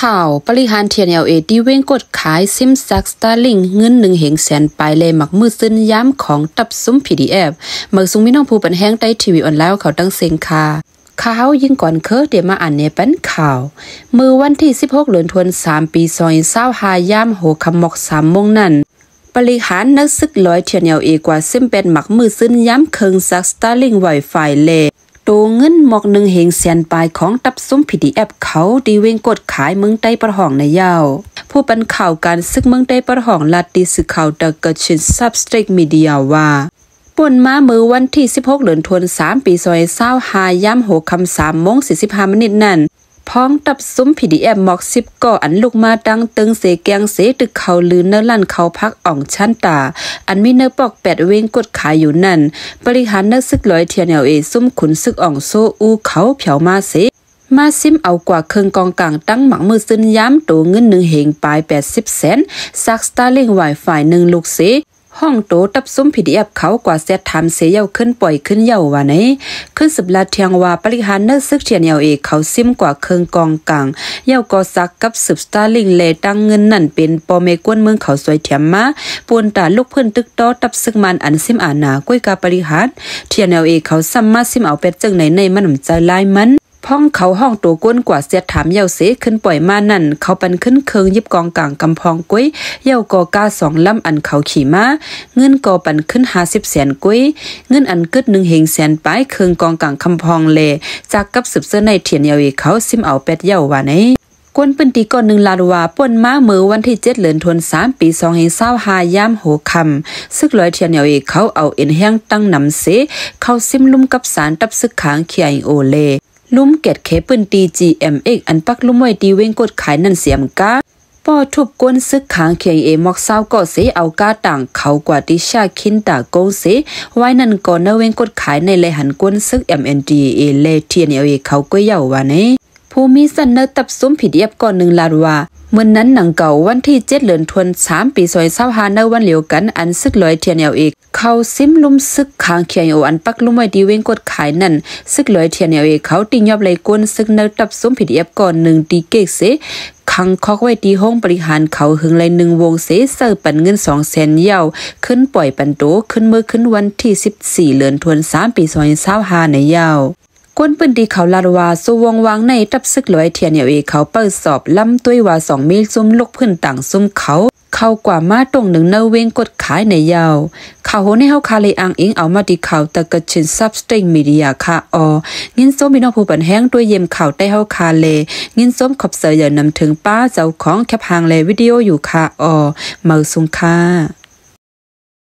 ข่าวบริหาร TNLA ที่เว้งกดขายซิมซักสตาร์ลิงเงิน100,000ไปเลยหมักมือซึ้นย้ำของตับซุ้ม PDF เมื่อซุงมีน้องผู้ปันแห้งใต้ทีวีออนไลน์เขาตั้งเสียงข่าวยิ่งก่อนเดี๋ยวมาอ่านเนี่ยเป็นข่าวมือวันที่16 เดือนธันวาคมปี2025ย่ำโหคำหมอก3 โมงนั้นบริหารนักศึกร้อย TNLA กว่าซิมเป็นหมักมือซึ้นย้ำเคิงซักสตาร์ลิงไวไฟเลยโตเงินหมอก100,000 ปลายของตับซุ้ม PDF เขาดีเวงกดขายเมืองใต้ประหองในยาวผู้ปันข่าวการซึกเมืองใต้ประหองลัดดีสื่อข่าวตะกะชินซับสเต็กมีเดียว่าป่นมาเมื่อวันที่16 เดือนธันวาคมปี2025ย่ำโหคำ3 โมง 45 นาทีนั้นพ้องตับซุ้ม PDF หมอก10ก่ออันลูกมาดังตึงเสแกงเสตึกเขาลือเนลั่นเขาพักอ่องชั้นตาอันมีเนปอก8เวงกดขายอยู่นั่นบริหารนักซึกร้อย TNLA ซุ่มขุนซึกอ่องโซอูเขาเผามาเสมาซิมเอากว่าเครื่องกองกลางตั้งหมักมือซึ้นย้ำตัวเงิน1,000 ปลาย80 แสนซักสตาร์ลิงไวไฟ1 ลูกเสห้องโตตับซุ้ม PDF เขากว่าเซตทำเสียเยาขึ้นปล่อยขึ้นเยาว่าไหนขึ้น10 ลาเทียงว่าบริหารนักซึก TNLA เขาซิมกว่าเครื่องกองกลางเยาก็ซักกับ10 สตาร์ลิงเลตั้งเงินนั่นเป็นปอเมกวนเมืองเขาสวยเทียมมาปวนตาลูกเพิ่นตึกโตตับซึกมันอันซิมอาณาก้วยกาบริหาร TNLA เขาซ้ำมาซิมเอาเป็ดจังในมันน้ำใจลายมันพ้องเขาห้องตัวก้นกว่าเสียถามเยาเสขึ้นปล่อยมานั่นเขาปันขึ้นเคิงยิบกองกลางกำพองกุ้ยเยากอกา2 ลำอันเขาขี่มาเงินกอปันขึ้น50 แสนกุ้ยเงินอันกึด100,000 ปลายเคิงกองกลางคำพองเลจากกับสืบเสื้อในเทียนเยาเขาซิมเอาเป็ดเยาว่าไหนกวนปืนตีก่อน1 ลาดว่าป่นมาเมื่อวันที่7 เดือนธันวาคมปี2025ย่ำโหคำซึกร้อย TNLA เขาเอาเอ็นแห้งตั้งนำเสเขาซิมลุ่มกับสารตับซึกขางเคียโอเลลุ่มเกตเคปืนตี GMX อันปักลุ่มไว้ดีเว้งกดขายนั่นเสียมกาป้อทุบก้นซึกขางเคียเอมอกเศร้าก็เสเอากาต่างเขากว่าดิชาคินตาโกเสไว้นั่นก่อนเว้งกดขายในเลยหันก้นซึก MNDAA เล TNLA เขาก็เยาว่านี้ผู้มีสันเนตับซุ้ม PDF ก่อน1 ลาดว่าเมื่อนั้นหนังเก่าวันที่7 เดือนธันวาคมปี2025ในวันเดียวกันอันซึกร้อย TNLA เขาซิมลุ่มซึกขางเคียโออันปักลุ่มไว้ดีเว้งกดขายนั่นซึกร้อย TNLA เขาติยอบเลยก้นซึกเนตับซุ้ม PDF ก่อน1 ดีเกกเสคังคอกไว้ที่ห้องบริหารเขาหึงเลย1 วงเสเซอร์ปันเงิน200,000 เยาขึ้นปล่อยปันโตขึ้นเมื่อขึ้นวันที่14 เดือนธันวาคมปี2025ในเยาก้นปืนดีเขาลาดว่าสวงวางในตับซึกร้อย TNLA เขาเปิดสอบลำต้วยว่า2 มิลซุ่มลูกพื้นต่างซุ่มเขากว่ามาตรง1 เนเวงกดขายในยาวข่าวโหในเฮาคาเลยอ้างอิงเอามาดีข่าวตะกะชินซับสเต็งมีเดียค่ะงินส้มมีน้องผู้ปันแห้งด้วยเยี่ยมข่าวใต้เฮาคาเลงินส้มขอบเสยอย่านำถึงป้าเจ้าของแคปหางเลวิดีโออยู่ค่ะเมาสุงค่ะ